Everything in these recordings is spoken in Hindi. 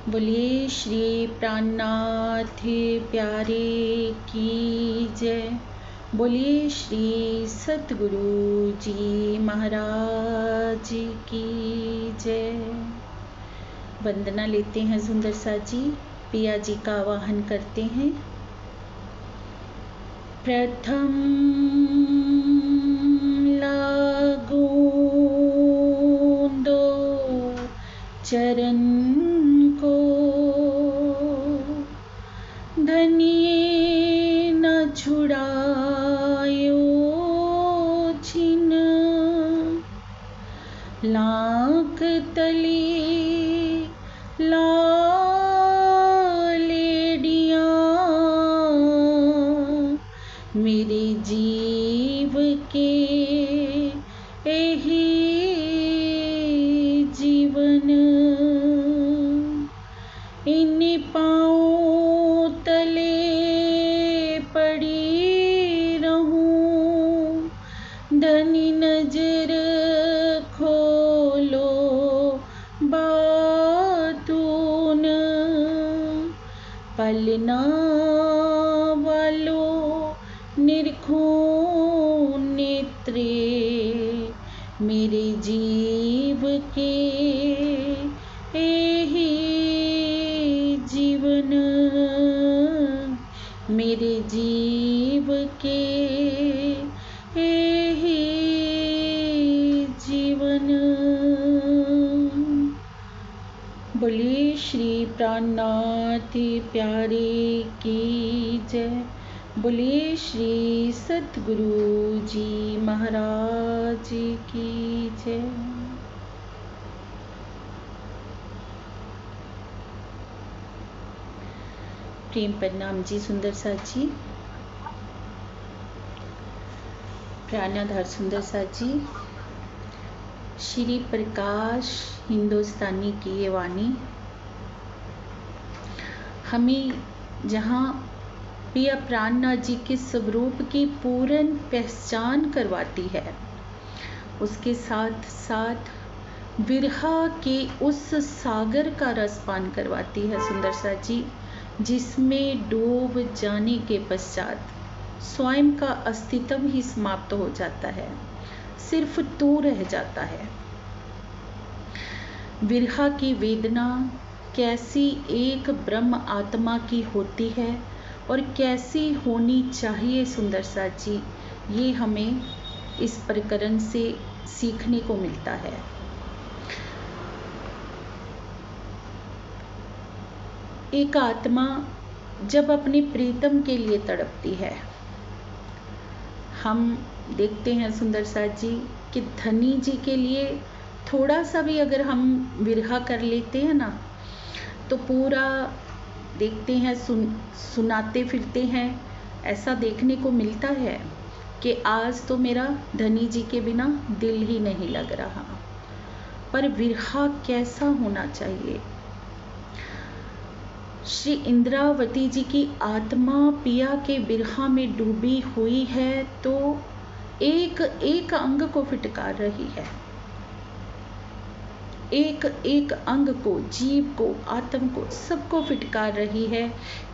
बोलिए श्री प्राणनाथ प्यारे की जय। बोलिए श्री सतगुरु जी महाराज की जय। वंदना लेते हैं सुंदर सा जी। पिया जी का आवाहन करते हैं। प्रथम लागू दो चरण को, धनिये न छुड़ायो छिन, लाख तली लालेडियाँ मेरे जीव के एही जीवन, इन पाँव तले पड़ी रहूं, धनी नजर खोलो बातून, पलना वालो निरखूं नेत्रे मेरे जीव के एही जीवन, मेरे जीव के एही जीवन। बोलिए श्री प्राणनाथ प्यारे की जय। बोलिए श्री सतगुरु जी महाराज की जय। प्रेम प्रणाम जी सुंदर सा जी। प्राणाधार सुंदर सा जी। श्री प्रकाश हिंदुस्तानी की ये वाणी हमें जहाँ पिया प्राणनाथ जी के स्वरूप की पूर्ण पहचान करवाती है, उसके साथ साथ विरहा के उस सागर का रसपान करवाती है सुंदर सा जी, जिसमें डूब जाने के पश्चात स्वयं का अस्तित्व ही समाप्त हो जाता है, सिर्फ तू रह जाता है। विरहा की वेदना कैसी एक ब्रह्म आत्मा की होती है और कैसी होनी चाहिए सुंदर सा जी, ये हमें इस प्रकरण से सीखने को मिलता है। एक आत्मा जब अपने प्रीतम के लिए तड़पती है, हम देखते हैं सुंदर सा जी कि धनी जी के लिए थोड़ा सा भी अगर हम विरहा कर लेते हैं ना, तो पूरा देखते हैं सुनाते फिरते हैं। ऐसा देखने को मिलता है कि आज तो मेरा धनी जी के बिना दिल ही नहीं लग रहा। पर विरहा कैसा होना चाहिए? श्री इंद्रावती जी की आत्मा पिया के विरहा में डूबी हुई है, तो एक एक अंग को फिटकार रही है, एक एक अंग को, जीव को, आत्म को, सबको फिटकार रही है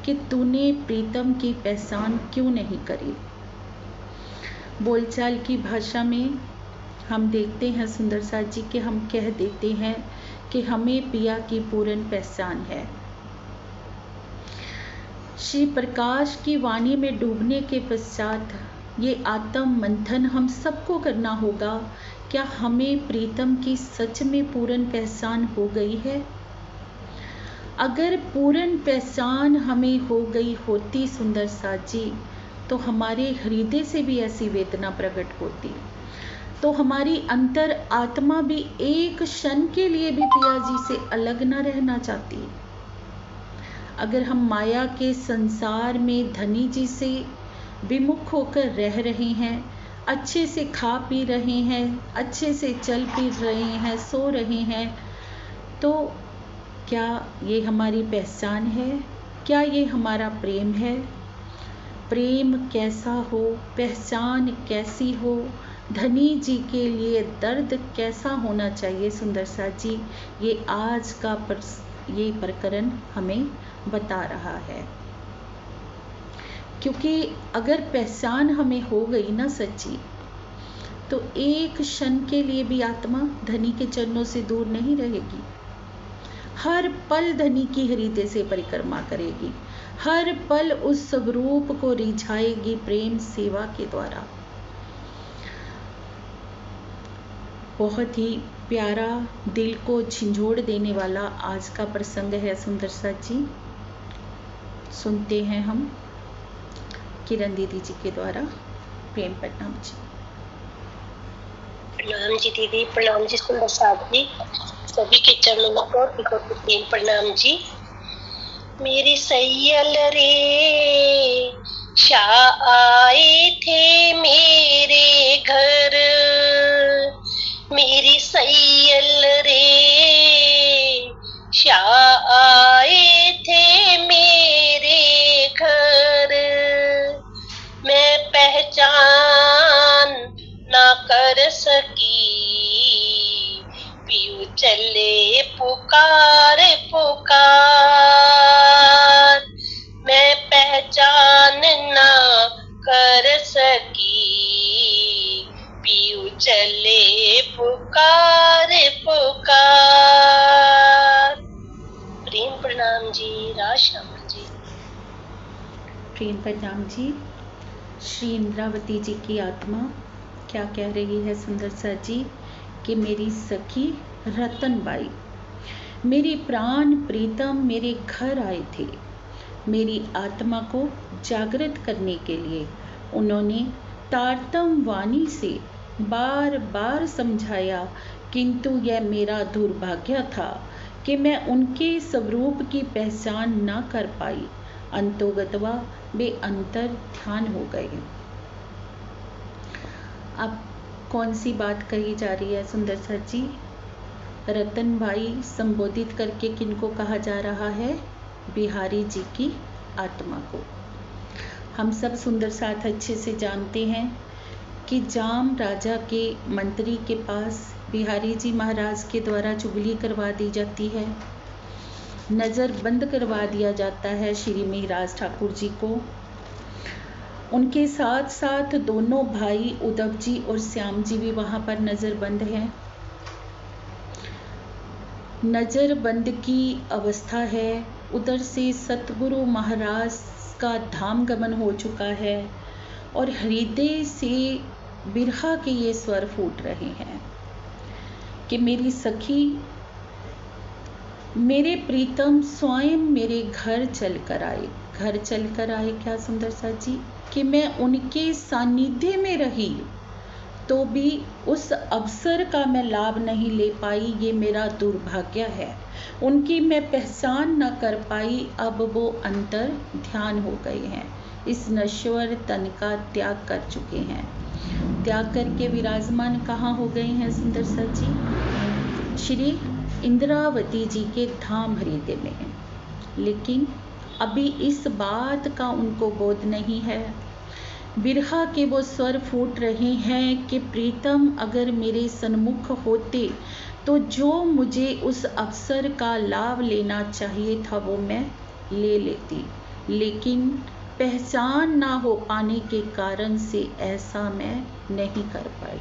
कि तूने प्रीतम की पहचान क्यों नहीं करी। बोलचाल की भाषा में हम देखते हैं सुंदर सा जी कि हम कह देते हैं कि हमें पिया की पूर्ण पहचान है। श्री प्रकाश की वाणी में डूबने के पश्चात ये आत्म मंथन हम सबको करना होगा। क्या हमें प्रीतम की सच में पूर्ण पहचान हो गई है? अगर पूर्ण पहचान हमें हो गई होती सुंदर सा जी, तो हमारे हृदय से भी ऐसी वेदना प्रकट होती, तो हमारी अंतर आत्मा भी एक क्षण के लिए भी पिया जी से अलग न रहना चाहती। अगर हम माया के संसार में धनी जी से विमुख होकर रह रहे हैं, अच्छे से खा पी रहे हैं, अच्छे से चल फिर रहे हैं, सो रहे हैं, तो क्या ये हमारी पहचान है? क्या ये हमारा प्रेम है? प्रेम कैसा हो, पहचान कैसी हो, धनी जी के लिए दर्द कैसा होना चाहिए सुंदर सा जी, ये आज का ये प्रकरण हमें बता रहा है। क्योंकि अगर पहचान हमें हो गई ना सच्ची, तो एक क्षण के लिए भी आत्मा धनी के चरणों से दूर नहीं रहेगी। हर पल धनी की हृदय से परिक्रमा करेगी, हर पल उस स्वरूप को रिझाएगी प्रेम सेवा के द्वारा। बहुत ही प्यारा, दिल को झंझोड़ देने वाला आज का प्रसंग है सुंदर साथ जी। सुनते हैं हम किरण दीदी जी के द्वारा। प्रेम प्रणाम जी। प्रणाम जी दीदी, प्रणाम जी सुंदर साथ जी, सभी के चरणों में कोटि कोटि प्रेम प्रणाम जी। मेरी सैयल रे शाह आए थे मेरे घर, मेरी सैयल रे शाह आए थे मेरे घर। मैं पहचान ना कर सकी, पीयू चले पुकार पुकार। मैं पहचान ना कर सकी, पीयू चले पुकार पुकार। प्रेम प्रणाम जी, राशाम जी। प्रेम प्रणाम जी। श्री इंद्रावती जी की आत्मा क्या कह रही है सुंदर सा जी कि मेरी सखी रतनबाई, मेरी प्राण प्रीतम मेरे घर आए थे। मेरी आत्मा को जागृत करने के लिए उन्होंने तारतम वाणी से बार बार समझाया, किंतु यह मेरा दुर्भाग्य था कि मैं उनके स्वरूप की पहचान ना कर पाई। अंतोगतवा वे अंतर ध्यान हो गए। अब कौन सी बात कही जा रही है सुंदर सर जी? रतन भाई संबोधित करके किनको कहा जा रहा है? बिहारी जी की आत्मा को। हम सब सुंदर साथ अच्छे से जानते हैं कि जाम राजा के मंत्री के पास बिहारी जी महाराज के द्वारा चुगली करवा दी जाती है, नज़र बंद करवा दिया जाता है श्री मिहिराज ठाकुर जी को। उनके साथ साथ दोनों भाई उद्धव जी और श्याम जी भी वहाँ पर नज़रबंद हैं। नज़रबंद की अवस्था है। उधर से सतगुरु महाराज का धाम गमन हो चुका है और हृदय से बिरहा के ये स्वर फूट रहे हैं कि मेरी सखी, मेरे प्रीतम स्वयं मेरे घर चल कर आए। घर चल कर आए क्या सुंदर सा जी? कि मैं उनके सानिध्य में रही तो भी उस अवसर का मैं लाभ नहीं ले पाई। ये मेरा दुर्भाग्य है। उनकी मैं पहचान न कर पाई। अब वो अंतर ध्यान हो गए हैं, इस नश्वर तन का त्याग कर चुके हैं। त्याग करके विराजमान कहाँ हो गए हैं सुंदर सा जी? श्री इंद्रावती जी के धाम हृदय में। लेकिन अभी इस बात का उनको बोध नहीं है। बिरहा के वो स्वर फूट रहे हैं कि प्रीतम अगर मेरे सन्मुख होते तो जो मुझे उस अवसर का लाभ लेना चाहिए था वो मैं ले लेती, लेकिन पहचान ना हो पाने के कारण से ऐसा मैं नहीं कर पाई।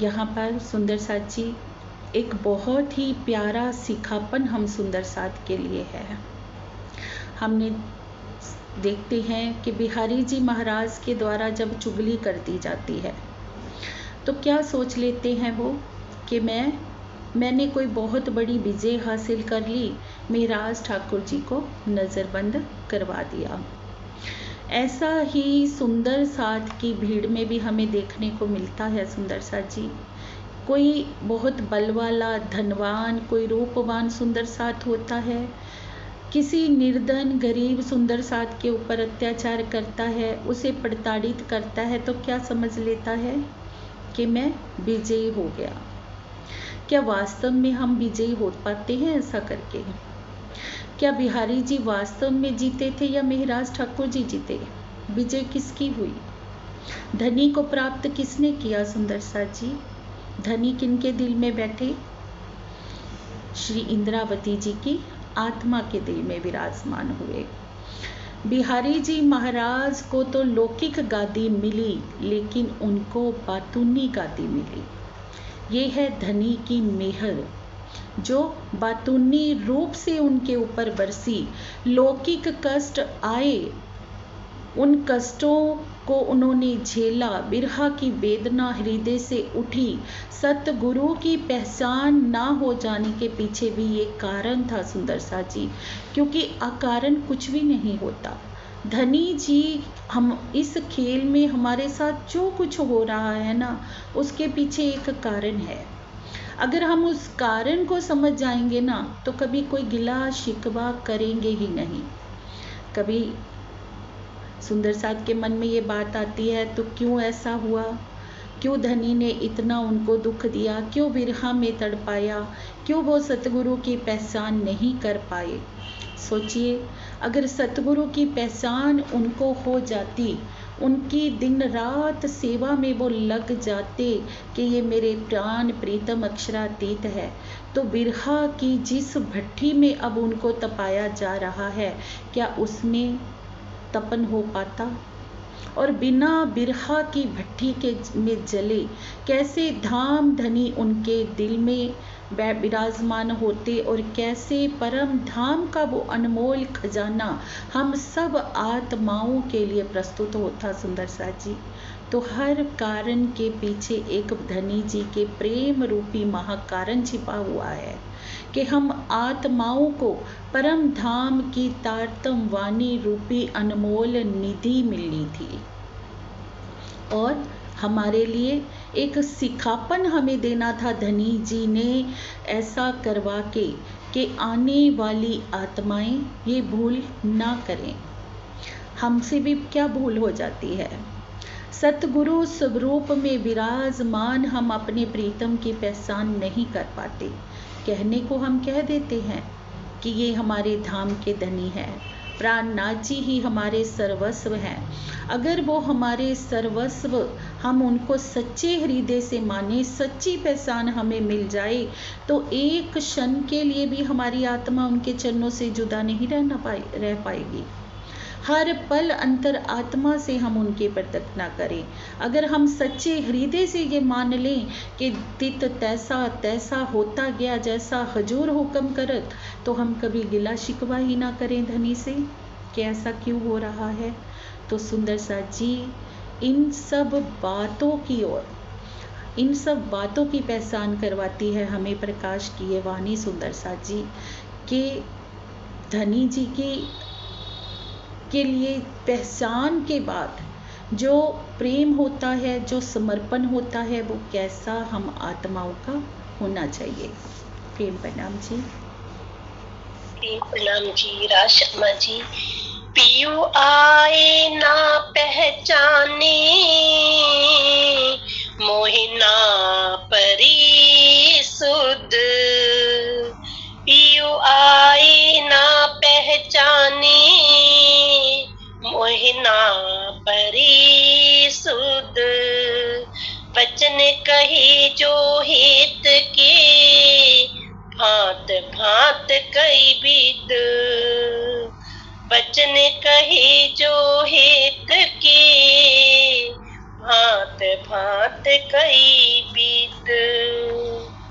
यहाँ पर सुंदर साथ जी एक बहुत ही प्यारा सिखापन हम सुंदर साथ के लिए है। हमने देखते हैं कि बिहारी जी महाराज के द्वारा जब चुगली कर दी जाती है तो क्या सोच लेते हैं वो कि मैंने कोई बहुत बड़ी विजय हासिल कर ली, मिहिराज ठाकुर जी को नज़रबंद करवा दिया। ऐसा ही सुंदर साथ की भीड़ में भी हमें देखने को मिलता है सुंदर साथ जी। कोई बहुत बल वाला, धनवान, कोई रूपवान सुंदर साथ होता है, किसी निर्धन गरीब सुंदर साथ के ऊपर अत्याचार करता है, उसे प्रताड़ित करता है, तो क्या समझ लेता है कि मैं विजयी हो गया। क्या वास्तव में हम विजयी हो पाते हैं ऐसा करके? क्या बिहारी जी वास्तव में जीते थे या मिहिराज ठाकुर जी जीते? विजय किसकी हुई? धनी को प्राप्त किसने किया सुंदर साथ जी? धनी किनके दिल में बैठे? श्री इंद्रावती जी की आत्मा के दिल में विराजमान हुए। बिहारी जी महाराज को तो लौकिक गादी मिली, लेकिन उनको बातूनी गादी मिली। ये है धनी की मेहर, जो बातूनी रूप से उनके ऊपर बरसी। लौकिक कष्ट आए, उन कष्टों को उन्होंने झेला, बिरहा की वेदना हृदय से उठी। सतगुरु की पहचान ना हो जाने के पीछे भी ये कारण था सुंदर सा जी, क्योंकि अकारण कुछ भी नहीं होता। धनी जी, हम इस खेल में हमारे साथ जो कुछ हो रहा है ना, उसके पीछे एक कारण है। अगर हम उस कारण को समझ जाएंगे ना, तो कभी कोई गिला शिकवा करेंगे ही नहीं। कभी सुंदर साथ के मन में ये बात आती है, तो क्यों ऐसा हुआ, क्यों धनी ने इतना उनको दुख दिया, क्यों बिरहा में तड़पाया, क्यों वो सतगुरु की पहचान नहीं कर पाए। सोचिए, अगर सतगुरु की पहचान उनको हो जाती, उनकी दिन रात सेवा में वो लग जाते कि ये मेरे प्राण प्रीतम अक्षरातीत है, तो बिरहा की जिस भट्ठी में अब उनको तपाया जा रहा है, क्या उसमें तपन हो पाता? और बिना बिरहा की भट्ठी के में जले कैसे धाम धनी उनके दिल में विराजमान होते, और कैसे परम धाम का वो अनमोल खजाना हम सब आत्माओं के लिए प्रस्तुत होता सुंदर सा जी। तो हर कारण के पीछे एक धनी जी के प्रेम रूपी महाकारण छिपा हुआ है कि हम आत्माओं को परम धाम की तारतम वाणी रूपी अनमोल निधि मिलनी थी, और हमारे लिए एक सिखापन हमें देना था धनी जी ने ऐसा करवा के कि आने वाली आत्माएं ये भूल ना करें। हमसे भी क्या भूल हो जाती है। सतगुरु स्वरूप में विराजमान हम अपने प्रीतम की पहचान नहीं कर पाते। कहने को हम कह देते हैं कि ये हमारे धाम के धनी हैं, प्राणनाथ जी ही हमारे सर्वस्व हैं। अगर वो हमारे सर्वस्व, हम उनको सच्चे हृदय से माने, सच्ची पहचान हमें मिल जाए, तो एक क्षण के लिए भी हमारी आत्मा उनके चरणों से जुदा नहीं रह पाएगी। हर पल अंतर आत्मा से हम उनके प्रत्यक्ष न करें। अगर हम सच्चे हृदय से ये मान लें कि तित तैसा तैसा होता गया जैसा हजूर हुक्म करत, तो हम कभी गिला शिकवा ही ना करें धनी से कि ऐसा क्यों हो रहा है। तो सुंदर सा जी, इन सब बातों की पहचान करवाती है हमें प्रकाश की ये वाणी सुंदर सा जी, कि धनी जी के लिए पहचान के बाद जो प्रेम होता है, जो समर्पण होता है, वो कैसा हम आत्माओं का होना चाहिए। प्रेम प्रणाम जी। प्रेम प्रणाम जी। राशमा जी। पियू आए ना पहचाने, मोहिना परी सुध। पियू आए ना पहचाने, मोहिना परी सुध। वचन कहे जो हित के, भांत भांत कई विद। वचन कहे जो हित के, भांत भांत कई विद।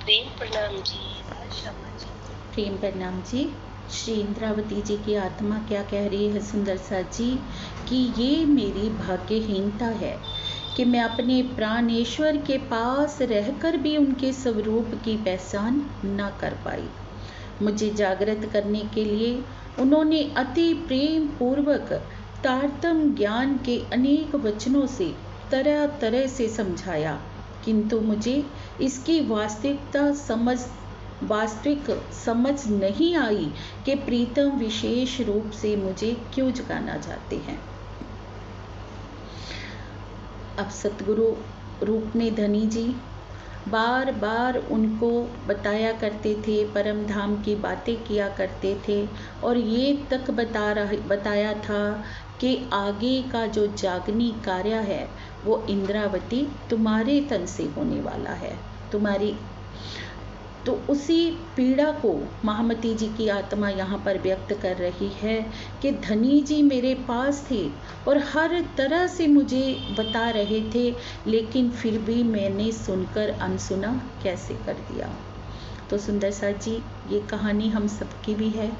प्रेम प्रणाम जी। प्रेम प्रणाम जी। श्री इंद्रावती जी की आत्मा क्या कह रही है सुंदर सा जी, कि ये मेरी भाग्यहीनता है कि मैं अपने प्राणेश्वर के पास रहकर भी उनके स्वरूप की पहचान न कर पाई। मुझे जागृत करने के लिए उन्होंने अति प्रेम पूर्वक तारतम ज्ञान के अनेक वचनों से तरह तरह से समझाया, किंतु मुझे इसकी वास्तविक समझ नहीं आई कि प्रीतम विशेष रूप से मुझे क्यों जगाना चाहते हैं। अब सतगुरु रूप में धनी जी बार बार उनको बताया करते थे, परम धाम की बातें किया करते थे, और ये तक बताया था कि आगे का जो जागनी कार्य है वो इंद्रावती तुम्हारे तन से होने वाला है, तुम्हारी तो उसी पीड़ा को महामती जी की आत्मा यहाँ पर व्यक्त कर रही है कि धनी जी मेरे पास थे और हर तरह से मुझे बता रहे थे, लेकिन फिर भी मैंने सुनकर अनसुना कैसे कर दिया। तो सुंदर साथ जी, ये कहानी हम सबकी भी है।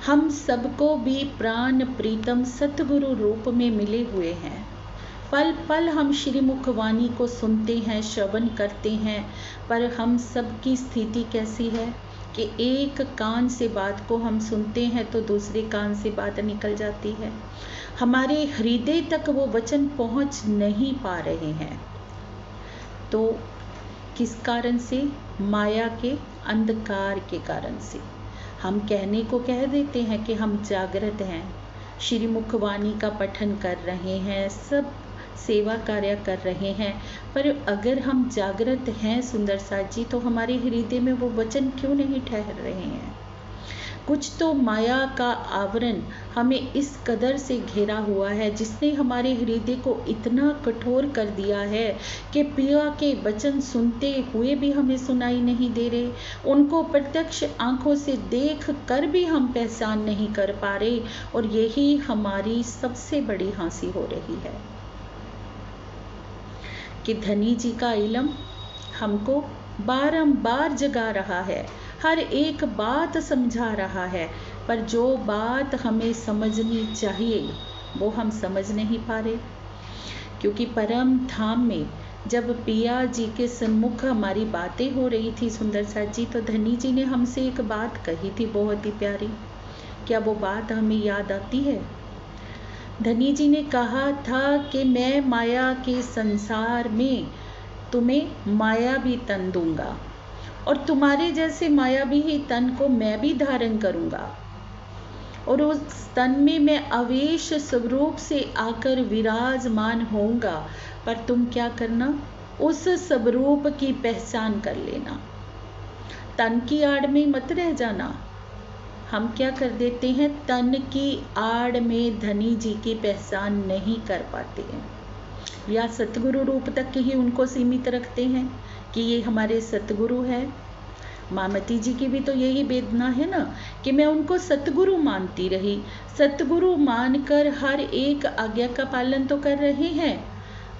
हम सबको भी प्राण प्रीतम सतगुरु रूप में मिले हुए हैं। पल पल हम श्री मुखवाणी को सुनते हैं, श्रवण करते हैं, पर हम सबकी स्थिति कैसी है कि एक कान से बात को हम सुनते हैं तो दूसरे कान से बात निकल जाती है, हमारे हृदय तक वो वचन पहुंच नहीं पा रहे हैं। तो किस कारण से? माया के अंधकार के कारण से। हम कहने को कह देते हैं कि हम जागृत हैं, श्री मुखवाणी का पठन कर रहे हैं, सब सेवा कार्य कर रहे हैं, पर अगर हम जागृत हैं सुंदर साथ जी, तो हमारे हृदय में वो वचन क्यों नहीं ठहर रहे हैं? कुछ तो माया का आवरण हमें इस कदर से घेरा हुआ है, जिसने हमारे हृदय को इतना कठोर कर दिया है कि पिया के वचन सुनते हुए भी हमें सुनाई नहीं दे रहे, उनको प्रत्यक्ष आंखों से देख कर भी हम पहचान नहीं कर पा रहे, और यही हमारी सबसे बड़ी हंसी हो रही है कि धनी जी का इल्म हमको बारंबार जगा रहा है, हर एक बात समझा रहा है, पर जो बात हमें समझनी चाहिए वो हम समझ नहीं पा रहे। क्योंकि परम धाम में जब पिया जी के सम्मुख हमारी बातें हो रही थी सुंदर साथ जी, तो धनी जी ने हमसे एक बात कही थी बहुत ही प्यारी। क्या वो बात हमें याद आती है? धनी जी ने कहा था कि मैं माया के संसार में तुम्हें मायावी तन दूंगा, और तुम्हारे जैसे मायावी ही तन को मैं भी धारण करूंगा, और उस तन में मैं अवेश स्वरूप से आकर विराजमान होऊंगा। पर तुम क्या करना, उस स्वरूप की पहचान कर लेना, तन की आड़ में मत रह जाना। हम क्या कर देते हैं, तन की आड़ में धनी जी की पहचान नहीं कर पाते हैं, या सतगुरु रूप तक ही उनको सीमित रखते हैं कि ये हमारे सतगुरु है। मामती जी की भी तो यही वेदना है ना कि मैं उनको सतगुरु मानती रही, सतगुरु मानकर हर एक आज्ञा का पालन तो कर रहे हैं,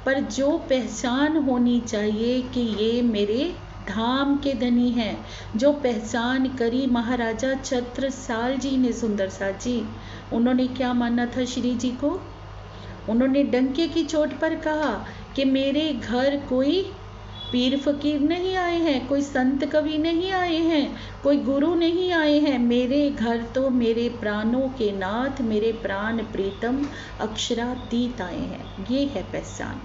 पर जो पहचान होनी चाहिए कि ये मेरे धाम के धनी हैं, जो पहचान करी महाराजा छत्रसाल जी ने सुंदर साथ जी, उन्होंने क्या माना था श्री जी को? उन्होंने डंके की चोट पर कहा कि मेरे घर कोई पीर फकीर नहीं आए हैं, कोई संत कवि नहीं आए हैं, कोई गुरु नहीं आए हैं, मेरे घर तो मेरे प्राणों के नाथ, मेरे प्राण प्रीतम अक्षरातीत आए हैं। ये है पहचान,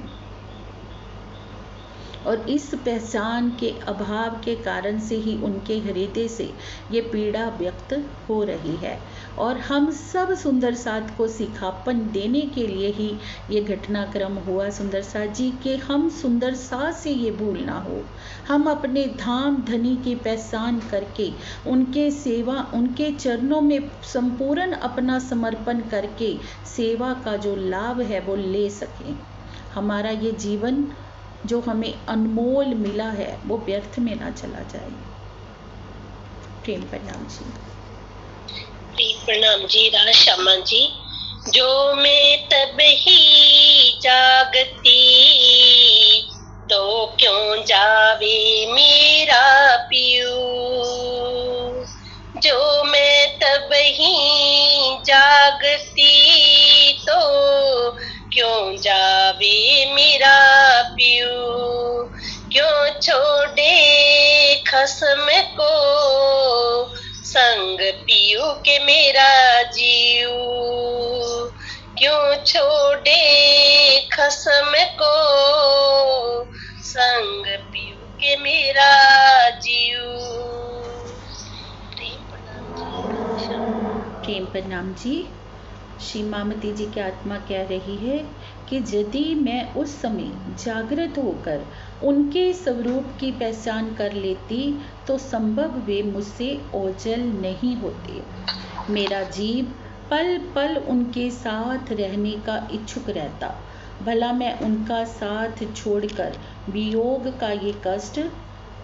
और इस पहचान के अभाव के कारण से ही उनके हृदय से ये पीड़ा व्यक्त हो रही है, और हम सब सुंदर साथ को सिखापन देने के लिए ही ये घटनाक्रम हुआ सुंदर साथ जी, कि हम सुंदर साथ से ये भूल ना हो। हम अपने धाम धनी की पहचान करके उनके सेवा, उनके चरणों में संपूर्ण अपना समर्पण करके सेवा का जो लाभ है वो ले सकें। हमारा ये जीवन जो हमें अनमोल मिला है वो व्यर्थ में ना चला जाए। प्रेम प्रणाम जी। प्रेम प्रणाम जी। राधा श्यामा जी। जो मैं तब ही जागती तो क्यों जावे मेरा पियू, जो मैं तब ही जागती तो क्यों जावे मेरा पियू, क्यों छोड़े खसम को संग पियू के मेरा जीव, क्यों छोड़े खसम को संग पियू के मेरा जीव। प्रेम प्रणाम जी। श्री मामती जी की आत्मा कह रही है कि यदि मैं उस समय जागृत होकर उनके स्वरूप की पहचान कर लेती तो संभव वे मुझसे ओझल नहीं होते। मेरा जीव पल पल उनके साथ रहने का इच्छुक रहता, भला मैं उनका साथ छोड़कर वियोग का ये कष्ट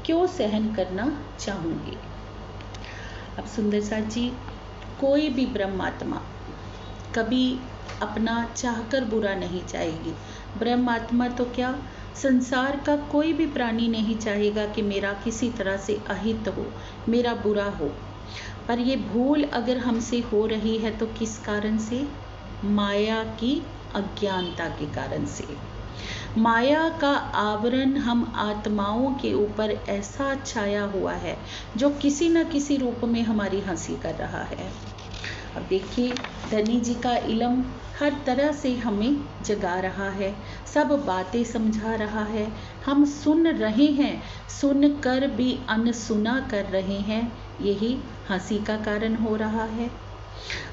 क्यों सहन करना चाहूँगी। अब सुंदर साथ जी, कोई भी ब्रह्मात्मा कभी अपना चाहकर बुरा नहीं चाहेगी। ब्रह्मात्मा तो क्या, संसार का कोई भी प्राणी नहीं चाहेगा कि मेरा किसी तरह से अहित हो, मेरा बुरा हो। पर ये भूल अगर हमसे हो रही है तो किस कारण से? माया की अज्ञानता के कारण से। माया का आवरण हम आत्माओं के ऊपर ऐसा छाया हुआ है जो किसी न किसी रूप में हमारी हंसी कर रहा है। अब देखिए, धनी जी का इल्म हर तरह से हमें जगा रहा है, सब बातें समझा रहा है, हम सुन रहे हैं, सुनकर भी अनसुना कर रहे हैं, यही हंसी का कारण हो रहा है।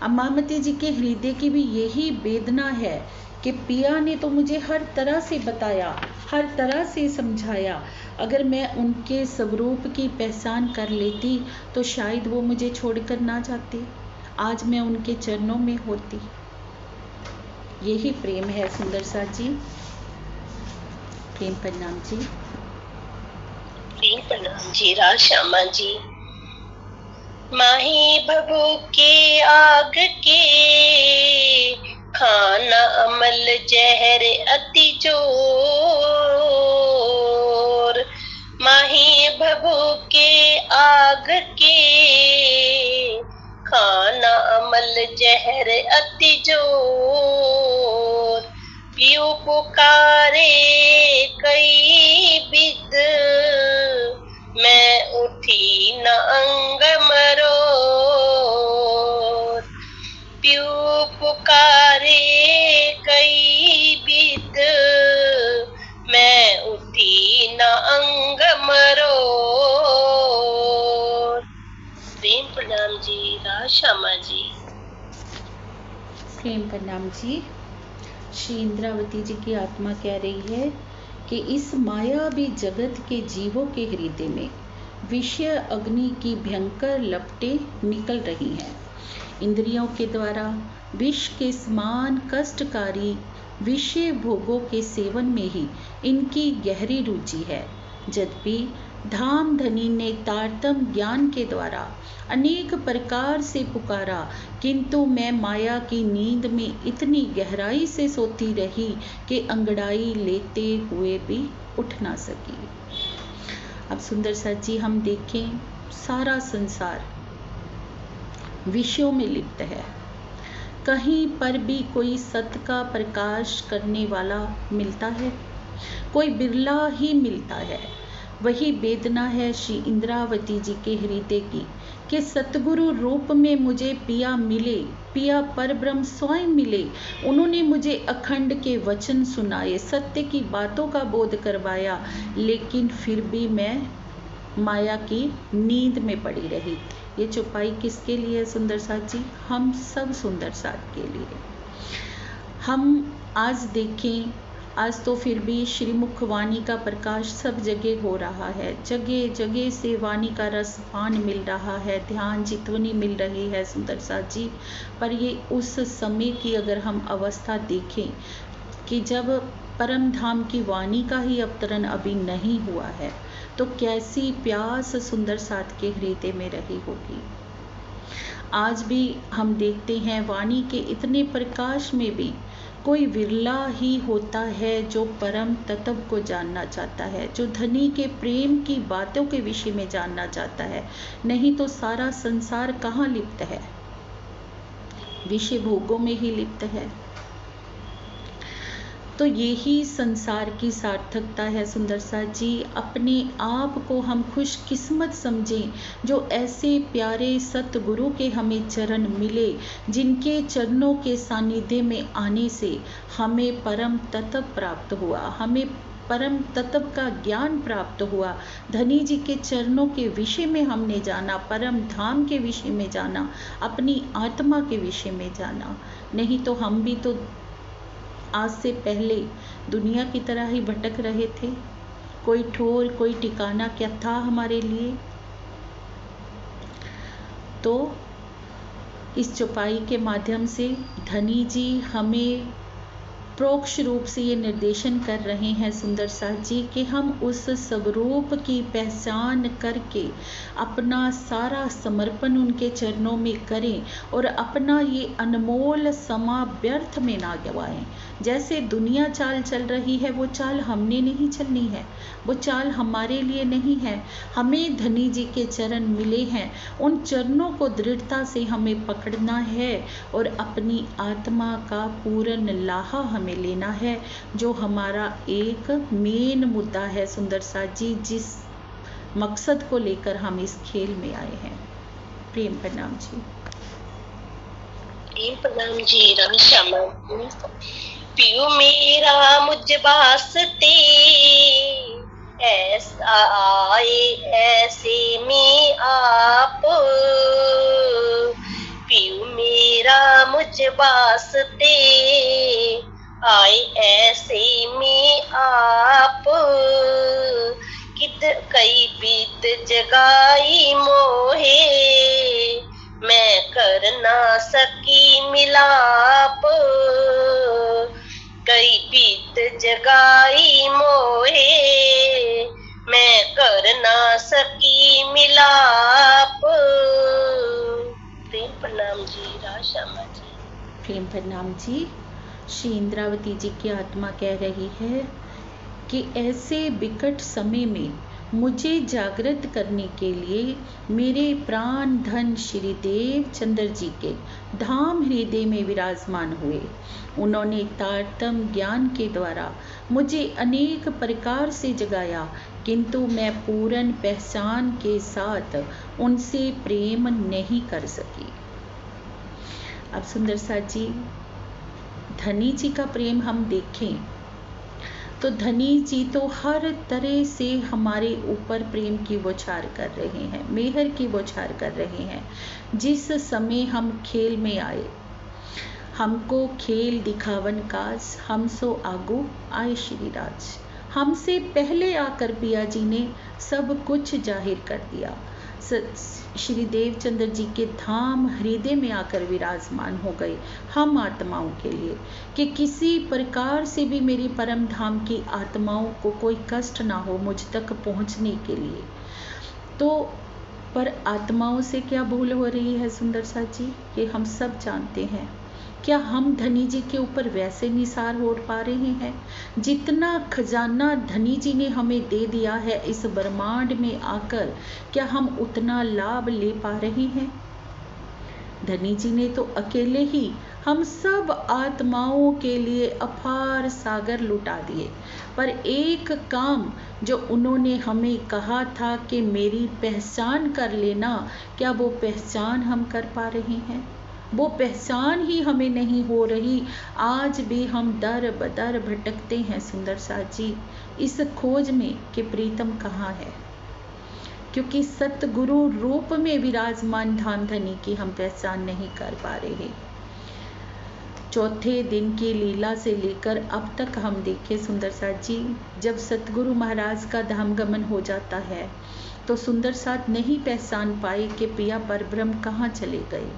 अब मामती जी के हृदय की भी यही वेदना है कि पिया ने तो मुझे हर तरह से बताया, हर तरह से समझाया, अगर मैं उनके स्वरूप की पहचान कर लेती तो शायद वो मुझे छोड़कर ना जाते, आज मैं उनके चरणों में होती। यही प्रेम है सुंदर साथ जी। प्रेम प्रणाम जी। प्रेम प्रणाम जी। राज श्यामा जी। माही भभू के आग के, खाना अमल जहर अति जोर। माही भभू के आग के, खाना अमल जहर अति जोर। पियो पुकारे कई बिद, मैं उठी न अंग मरोर। पियो पुकारे कई बिद, मैं उठी न अंग मरोर। प्रेम प्रणाम जी। राज श्यामा जी। प्रेम प्रणाम जी। श्री इंद्रावती जी की आत्मा कह रही है कि इस मायावी जगत के जीवों के हृदय में विषय अग्नि की भयंकर लपटें निकल रही हैं। इंद्रियों के द्वारा विष के समान कष्टकारी विषय भोगों के सेवन में ही इनकी गहरी रुचि है। यद्यपि धाम धनी ने तारतम्य ज्ञान के द्वारा अनेक प्रकार से पुकारा, किंतु मैं माया की नींद में इतनी गहराई से सोती रही कि अंगड़ाई लेते हुए भी उठ ना सकी। अब सुंदर साथ जी, हम देखें, सारा संसार विषयों में लिप्त है। कहीं पर भी कोई सत्य का प्रकाश करने वाला मिलता है? कोई बिरला ही मिलता है। वही वेदना है श्री इंद्रावती जी के हृदय की कि सतगुरु रूप में मुझे पिया मिले, पिया परब्रह्म स्वयं मिले। उन्होंने मुझे अखंड के वचन सुनाए, सत्य की बातों का बोध करवाया, लेकिन फिर भी मैं माया की नींद में पड़ी रही। ये चौपाई किसके लिए है सुंदर साथ जी? हम सब सुंदर साथ के लिए। हम आज देखें, आज तो फिर भी श्रीमुख वाणी का प्रकाश सब जगह हो रहा है, जगह जगह से वाणी का रस पान मिल रहा है, ध्यान चितवनी मिल रही है सुंदर साथ जी। पर ये उस समय की अगर हम अवस्था देखें कि जब परम धाम की वाणी का ही अवतरण अभी नहीं हुआ है, तो कैसी प्यास सुंदर साथ के हृदय में रही होगी। आज भी हम देखते हैं वाणी के इतने प्रकाश में भी कोई विरला ही होता है जो परम तत्व को जानना चाहता है, जो धनी के प्रेम की बातों के विषय में जानना चाहता है। नहीं तो सारा संसार कहाँ लिप्त है? विषय भोगों में ही लिप्त है। तो यही संसार की सार्थकता है सुंदर साथ जी। अपने आप को हम खुशकिस्मत समझें जो ऐसे प्यारे सतगुरु के हमें चरण मिले, जिनके चरणों के सानिध्य में आने से हमें परम तत्व प्राप्त हुआ, हमें परम तत्व का ज्ञान प्राप्त हुआ। धनी जी के चरणों के विषय में हमने जाना, परम धाम के विषय में जाना, अपनी आत्मा के विषय में जाना। नहीं तो हम भी तो आज से पहले दुनिया की तरह ही भटक रहे थे। कोई ठोर, कोई ठिकाना क्या था हमारे लिए? तो इस चौपाई के माध्यम से धनी जी हमें प्रोक्ष रूप से ये निर्देशन कर रहे हैं सुंदर साथ जी कि हम उस स्वरूप की पहचान करके अपना सारा समर्पण उनके चरणों में करें और अपना ये अनमोल समा व्यर्थ में ना गवाएं। जैसे दुनिया चाल चल रही है वो चाल हमने नहीं चलनी है, वो चाल हमारे लिए नहीं है। हमें धनी जी के चरण मिले हैं, उन चरणों को दृढ़ता से हमें पकड़ना है और अपनी आत्मा का पूर्ण लाहा हमें लेना है, जो हमारा एक मेन मुद्दा है सुंदर साथ जी, जिस मकसद को लेकर हम इस खेल में आए हैं। प्रेम प्रणाम जी। प्रेम प्रणाम जी। राम श्यामा पियो मेरा मुझ वास्ते ऐसा आए ऐसे में आप, पियो मेरा मुझ वास्ते आए ऐसे में आप, कित कई बीत जगाई मोहे मैं कर ना सकी मिलाप, कई बीत जगाई मोहे मैं कर ना सकी मिलाप। प्रेम प्रणाम जी। राशामा जी। प्रेम प्रणाम जी। श्री इंद्रावती जी की आत्मा कह रही है कि ऐसे विकट समय में मुझे जागृत करने के लिए मेरे प्राण धन श्री देव चंद्र जी के धाम हृदय में विराजमान हुए। उन्होंने तारतम्य ज्ञान के द्वारा मुझे अनेक प्रकार से जगाया, किंतु मैं पूर्ण पहचान के साथ उनसे प्रेम नहीं कर सकी। अब सुंदर साथ जी, धनी जी का प्रेम हम देखें तो धनी जी तो हर तरह से हमारे ऊपर प्रेम की बौछार कर रहे हैं, मेहर की बौछार कर रहे हैं। जिस समय हम खेल में आए, हमको खेल दिखावन काज, हम सो आगू आए श्री राज। हमसे पहले आकर पिया जी ने सब कुछ जाहिर कर दिया। श्री देवचंद्र जी के धाम हृदय में आकर विराजमान हो गए हम आत्माओं के लिए, कि किसी प्रकार से भी मेरी परम धाम की आत्माओं को कोई कष्ट ना हो मुझ तक पहुंचने के लिए। तो पर आत्माओं से क्या भूल हो रही है सुंदर साथ जी, ये हम सब जानते हैं। क्या हम धनी जी के ऊपर वैसे निसार हो पा रहे हैं? जितना खजाना धनी जी ने हमें दे दिया है इस ब्रह्मांड में आकर, क्या हम उतना लाभ ले पा रहे हैं? धनी जी ने तो अकेले ही हम सब आत्माओं के लिए अपार सागर लुटा दिए, पर एक काम जो उन्होंने हमें कहा था कि मेरी पहचान कर लेना, क्या वो पहचान हम कर पा रहे हैं? वो पहचान ही हमें नहीं हो रही। आज भी हम दर बदर भटकते हैं सुंदर साथ जी, इस खोज में कि प्रीतम कहाँ है, क्योंकि सतगुरु रूप में विराजमान धाम धनी की हम पहचान नहीं कर पा रहे। चौथे दिन की लीला से लेकर अब तक हम देखें सुंदर साथ जी, जब सतगुरु महाराज का धाम गमन हो जाता है तो सुंदर साथ नहीं पहचान पाए कि पिया परब्रह्म कहाँ चले गए।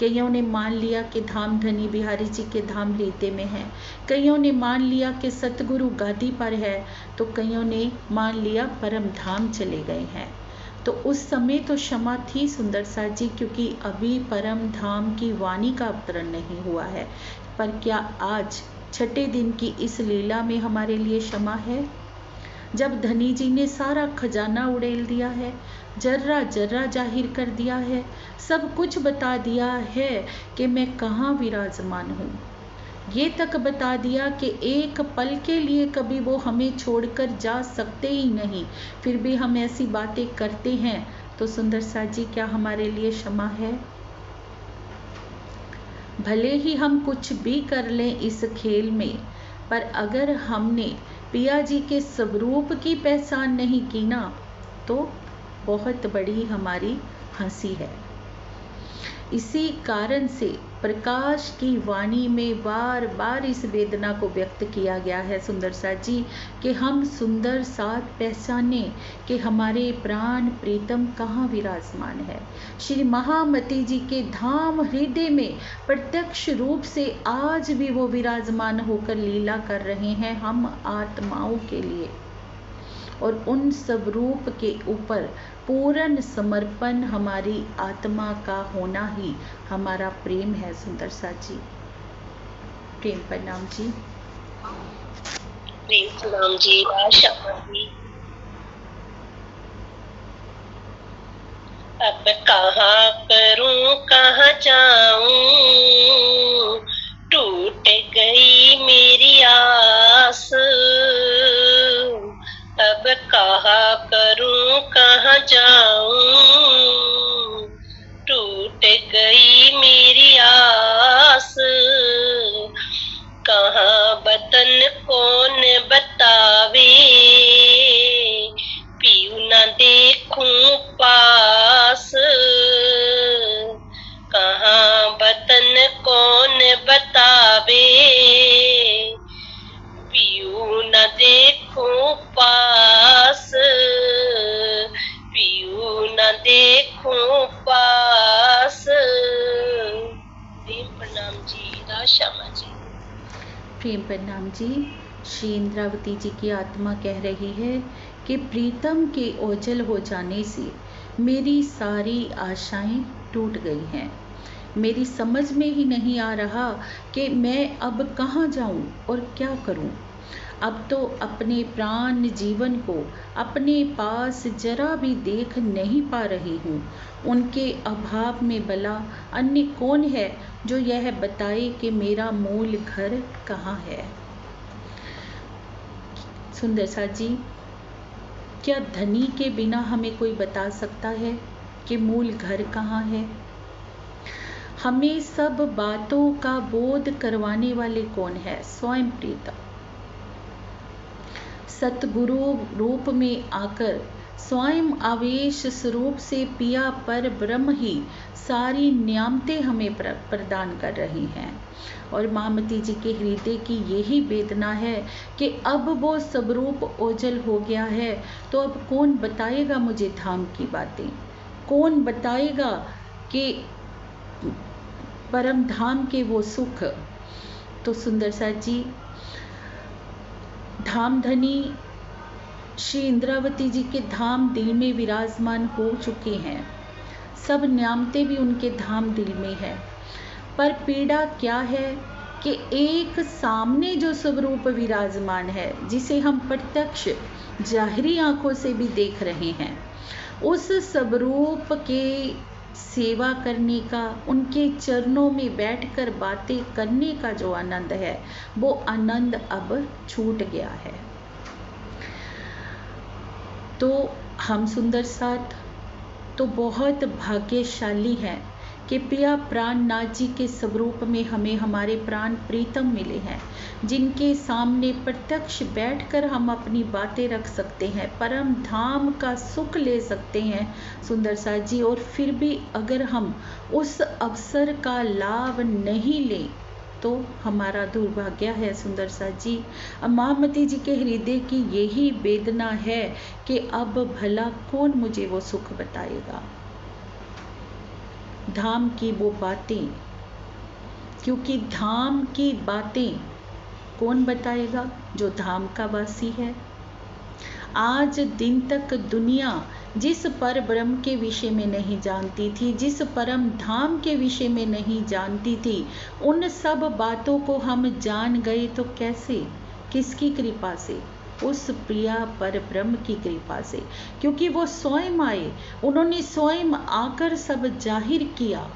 कईयों ने मान लिया कि धाम धनी बिहारी जी के धाम हृदय में है, कईयों ने मान लिया कि सतगुरु गादी पर है, तो कईयों ने मान लिया परम धाम चले गए हैं। तो उस समय तो क्षमा थी सुंदर साथ जी, क्योंकि अभी परम धाम की वाणी का अवतरण नहीं हुआ है। पर क्या आज छठे दिन की इस लीला में हमारे लिए क्षमा है? जब धनी जी ने सारा खजाना उड़ेल दिया है, जर्रा जर्रा जाहिर कर दिया है, सब कुछ बता दिया है कि मैं कहाँ विराजमान हूँ, ये तक बता दिया कि एक पल के लिए कभी वो हमें छोड़कर जा सकते ही नहीं, फिर भी हम ऐसी बातें करते हैं, तो सुंदर साथ जी क्या हमारे लिए क्षमा है? भले ही हम कुछ भी कर लें इस खेल में, पर अगर हमने पिया जी के स्वरूप की पहचान नहीं की ना, तो बहुत बड़ी हमारी हंसी है। इसी कारण से प्रकाश की वाणी में बार बार इस वेदना को व्यक्त किया गया है सुंदर साथ जी, कि हम सुंदर साथ पहचाने कि हमारे प्राण प्रीतम कहाँ विराजमान है। श्री महामती जी के धाम हृदय में प्रत्यक्ष रूप से आज भी वो विराजमान होकर लीला कर रहे हैं हम आत्माओं के लिए, और उन सब रूप के ऊपर पूर्ण समर्पण हमारी आत्मा का होना ही हमारा प्रेम है सुंदर साथ जी। प्रेम प्रणाम जी। प्रेम प्रणाम जी। आशा जी। अब कहाँ करूं कहाँ जाऊं, टूट गई मेरी आस। अब कहाँ करूं कहाँ जाऊं, टूट गई मेरी आस। कहाँ वतन कौन बतावे, पीऊ न देखूं पास। कहाँ वतन कौन बतावे, पीऊ न देखूं पास। पीऊ न देखूं पास। प्रेम प्रणाम जी। राशामा जी। प्रेम प्रणाम जी। श्री इंद्रावती जी की आत्मा कह रही है कि प्रीतम के ओझल हो जाने से मेरी सारी आशाएं टूट गई हैं। मेरी समझ में ही नहीं आ रहा कि मैं अब कहाँ जाऊं और क्या करूं। अब तो अपने प्राण जीवन को अपने पास जरा भी देख नहीं पा रही हूँ। उनके अभाव में भला अन्य कौन है जो यह बताए कि मेरा मूल घर कहाँ है। सुंदर साथ जी, क्या धनी के बिना हमें कोई बता सकता है कि मूल घर कहाँ है? हमें सब बातों का बोध करवाने वाले कौन है? स्वयं प्रीतम सतगुरु रूप में आकर स्वयं आवेश स्वरूप से पिया पर ब्रह्म ही सारी नियामतें हमें प्रदान कर रही हैं। और मामती जी के हृदय की यही वेदना है कि अब वो स्वरूप ओझल हो गया है, तो अब कौन बताएगा मुझे धाम की बातें? कौन बताएगा कि परम धाम के वो सुख? तो सुंदर साथ जी, धाम धनी श्री इंद्रावती जी के धाम दिल में विराजमान हो चुके हैं। सब नियामतें भी उनके धाम दिल में है। पर पीड़ा क्या है कि एक सामने जो स्वरूप विराजमान है, जिसे हम प्रत्यक्ष जाहिरी आंखों से भी देख रहे हैं, उस स्वरूप के सेवा करने का, उनके चरणों में बैठकर बातें करने का जो आनंद है, वो आनंद अब छूट गया है। तो हम सुंदर साथ तो बहुत भाग्यशाली हैं कि पिया प्राणनाथ जी के स्वरूप में हमें हमारे प्राण प्रीतम मिले हैं, जिनके सामने प्रत्यक्ष बैठकर हम अपनी बातें रख सकते हैं, परम धाम का सुख ले सकते हैं सुंदर साथ जी। और फिर भी अगर हम उस अवसर का लाभ नहीं लें तो हमारा दुर्भाग्य है सुंदर साथ जी। महामती जी के हृदय की यही वेदना है कि अब भला कौन मुझे वो सुख बताएगा, धाम की वो बातें। क्योंकि धाम की बातें कौन बताएगा? जो धाम का वासी है। आज दिन तक दुनिया जिस पर ब्रह्म के विषय में नहीं जानती थी, जिस परम धाम के विषय में नहीं जानती थी, उन सब बातों को हम जान गए। तो कैसे? किसकी कृपा से? उस प्रिया पर ब्रह्म की कृपा से। क्योंकि वो स्वयं आए, उन्होंने स्वयं आकर सब जाहिर किया।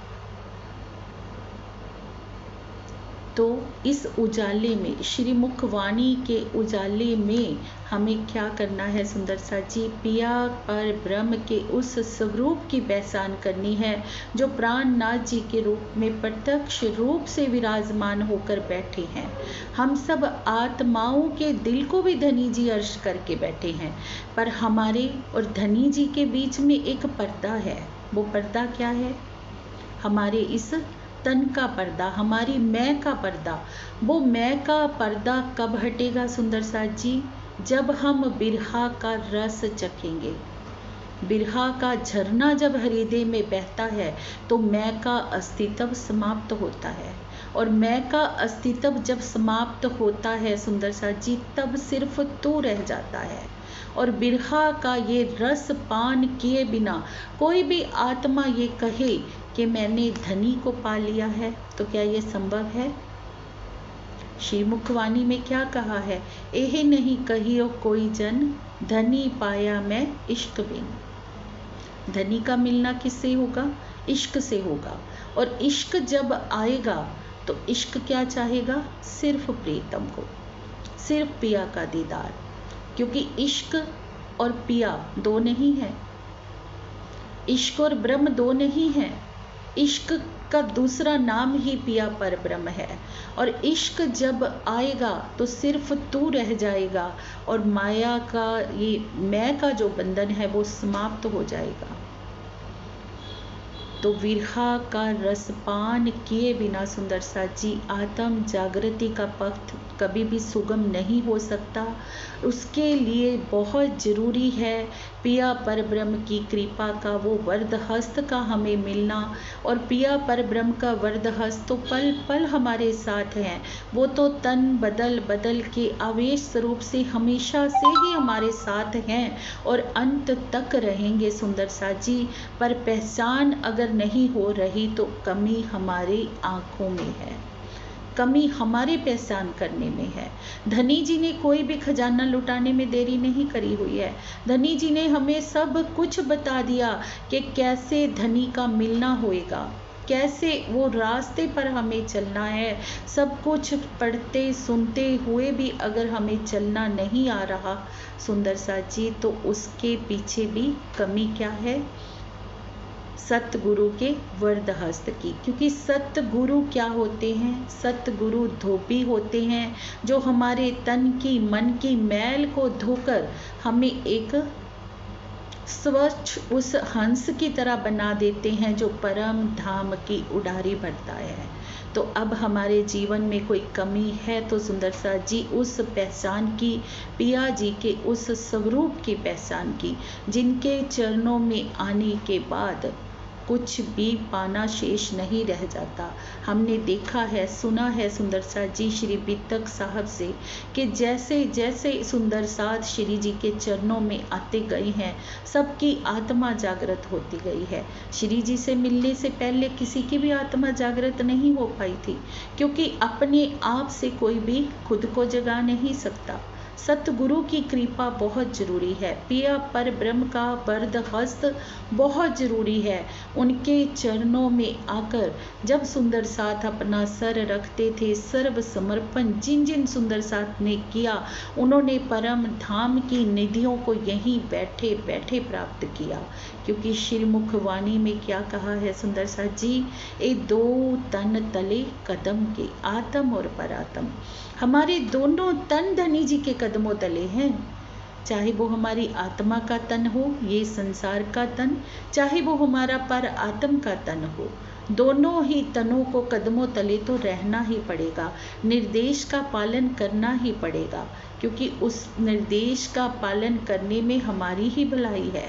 तो इस उजाले में, श्री मुखवाणी के उजाले में हमें क्या करना है सुंदर साथ जी? पिया पर ब्रह्म के उस स्वरूप की पहचान करनी है जो प्राणनाथ जी के रूप में प्रत्यक्ष रूप से विराजमान होकर बैठे हैं। हम सब आत्माओं के दिल को भी धनी जी अर्श करके बैठे हैं, पर हमारे और धनी जी के बीच में एक पर्दा है। वो पर्दा क्या है? हमारे इस तन का पर्दा, हमारी मैं का पर्दा। वो मैं का पर्दा कब हटेगा सुंदर साथ जी? जब हम बिरहा का रस चखेंगे। बिरहा का झरना जब हृदय में बहता है तो मैं का अस्तित्व समाप्त होता है, और मैं का अस्तित्व जब समाप्त होता है सुंदर साथ जी, तब सिर्फ तू रह जाता है। और बिरहा का ये रस पान किए बिना कोई भी आत्मा ये कहे कि मैंने धनी को पा लिया है, तो क्या ये संभव है? श्रीमुखवाणी में क्या कहा है? एह नहीं कहियो कोई जन, धनी पाया मैं इश्क बिन। धनी का मिलना किससे होगा? इश्क से होगा। और इश्क जब आएगा तो इश्क क्या चाहेगा? सिर्फ प्रीतम को, सिर्फ पिया का दीदार। क्योंकि इश्क और पिया दो नहीं है, इश्क और ब्रह्म दो नहीं है। इश्क का दूसरा नाम ही पिया पर ब्रह्म है। और इश्क जब आएगा तो सिर्फ तू रह जाएगा, और माया का ये मैं का जो बंधन है वो समाप्त हो जाएगा। तो विरहा का रसपान किए बिना सुंदर साथ जी आत्म जागृति का पथ कभी भी सुगम नहीं हो सकता। उसके लिए बहुत ज़रूरी है पिया परब्रह्म की कृपा का वो वरद हस्त का हमें मिलना। और पिया परब्रह्म का वरद हस्त तो पल पल हमारे साथ हैं। वो तो तन बदल बदल के आवेश स्वरूप से हमेशा से ही हमारे साथ हैं और अंत तक रहेंगे सुंदर साथ जी। पर पहचान अगर नहीं हो रही तो कमी हमारी आँखों में है, कमी हमारे पहचान करने में है। धनी जी ने कोई भी खजाना लुटाने में देरी नहीं करी हुई है। धनी जी ने हमें सब कुछ बता दिया कि कैसे धनी का मिलना होएगा, कैसे वो रास्ते पर हमें चलना है। सब कुछ पढ़ते सुनते हुए भी अगर हमें चलना नहीं आ रहा सुंदर साथ जी, तो उसके पीछे भी कमी क्या है? सतगुरु के वरद हस्त की। क्योंकि सतगुरु क्या होते हैं? सतगुरु धोबी होते हैं जो हमारे तन की मन की मैल को धोकर हमें एक स्वच्छ उस हंस की तरह बना देते हैं जो परम धाम की उड़ारी भरता है। तो अब हमारे जीवन में कोई कमी है तो सुंदर साथ जी उस पहचान की, पिया जी के उस स्वरूप की पहचान की, जिनके चरणों में आने के बाद कुछ भी पाना शेष नहीं रह जाता। हमने देखा है, सुना है सुंदर साथ जी श्री बितक साहब से कि जैसे जैसे सुंदर साथ श्री जी के चरणों में आते गए हैं सबकी आत्मा जागृत होती गई है। श्री जी से मिलने से पहले किसी की भी आत्मा जागृत नहीं हो पाई थी, क्योंकि अपने आप से कोई भी खुद को जगा नहीं सकता। सतगुरु की कृपा बहुत जरूरी है, पिया पर ब्रह्म का वरद हस्त बहुत जरूरी है। उनके चरणों में आकर जब सुंदर साथ अपना सर रखते थे, सर्व समर्पण जिन जिन सुंदर साथ ने किया, उन्होंने परम धाम की निधियों को यहीं बैठे बैठे प्राप्त किया। क्योंकि श्रीमुख वाणी में क्या कहा है सुंदर साथ जी? ए दो तन तले कदम के, आत्म और परात्म। हमारे दोनों तन धनी जी के कदमों तले हैं। चाहे वो हमारी आत्मा का तन हो, ये संसार का तन, चाहे वो हमारा पर आत्म का तन हो, दोनों ही तनों को कदमों तले तो रहना ही पड़ेगा, निर्देश का पालन करना ही पड़ेगा। क्योंकि उस निर्देश का पालन करने में हमारी ही भलाई है।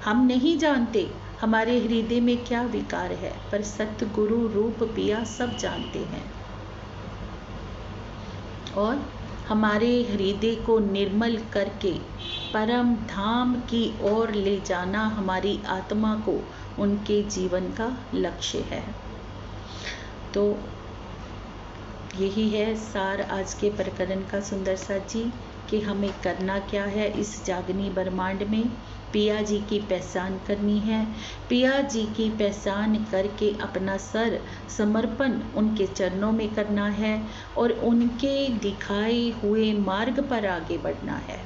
हम नहीं जानते हमारे हृदय में क्या विकार है, पर सतगुरु रूप पिया सब जानते हैं। और हमारे हृदय को निर्मल करके परम धाम की ओर ले जाना हमारी आत्मा को उनके जीवन का लक्ष्य है। तो यही है सार आज के प्रकरण का सुंदर साथ जी, कि हमें करना क्या है इस जागनी ब्रह्मांड में। पिया जी की पहचान करनी है, पिया जी की पहचान करके अपना सर समर्पण उनके चरणों में करना है और उनके दिखाए हुए मार्ग पर आगे बढ़ना है।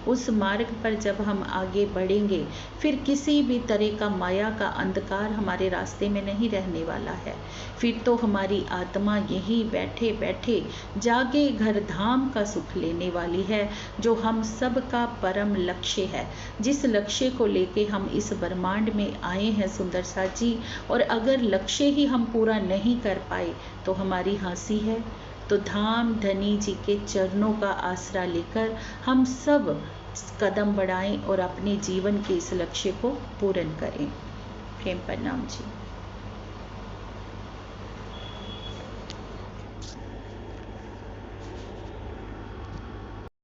उस मार्ग पर जब हम आगे बढ़ेंगे फिर किसी भी तरह का माया का अंधकार हमारे रास्ते में नहीं रहने वाला है। फिर तो हमारी आत्मा यहीं बैठे बैठे जागे घर धाम का सुख लेने वाली है, जो हम सब का परम लक्ष्य है, जिस लक्ष्य को लेके हम इस ब्रह्मांड में आए हैं सुंदर साथ जी। और अगर लक्ष्य ही हम पूरा नहीं कर पाए तो हमारी हंसी है। तो धाम धनी जी के चरणों का आसरा लेकर हम सब कदम बढ़ाएं और अपने जीवन के इस लक्ष्य को पूर्ण करें। प्रेम प्रणाम जी।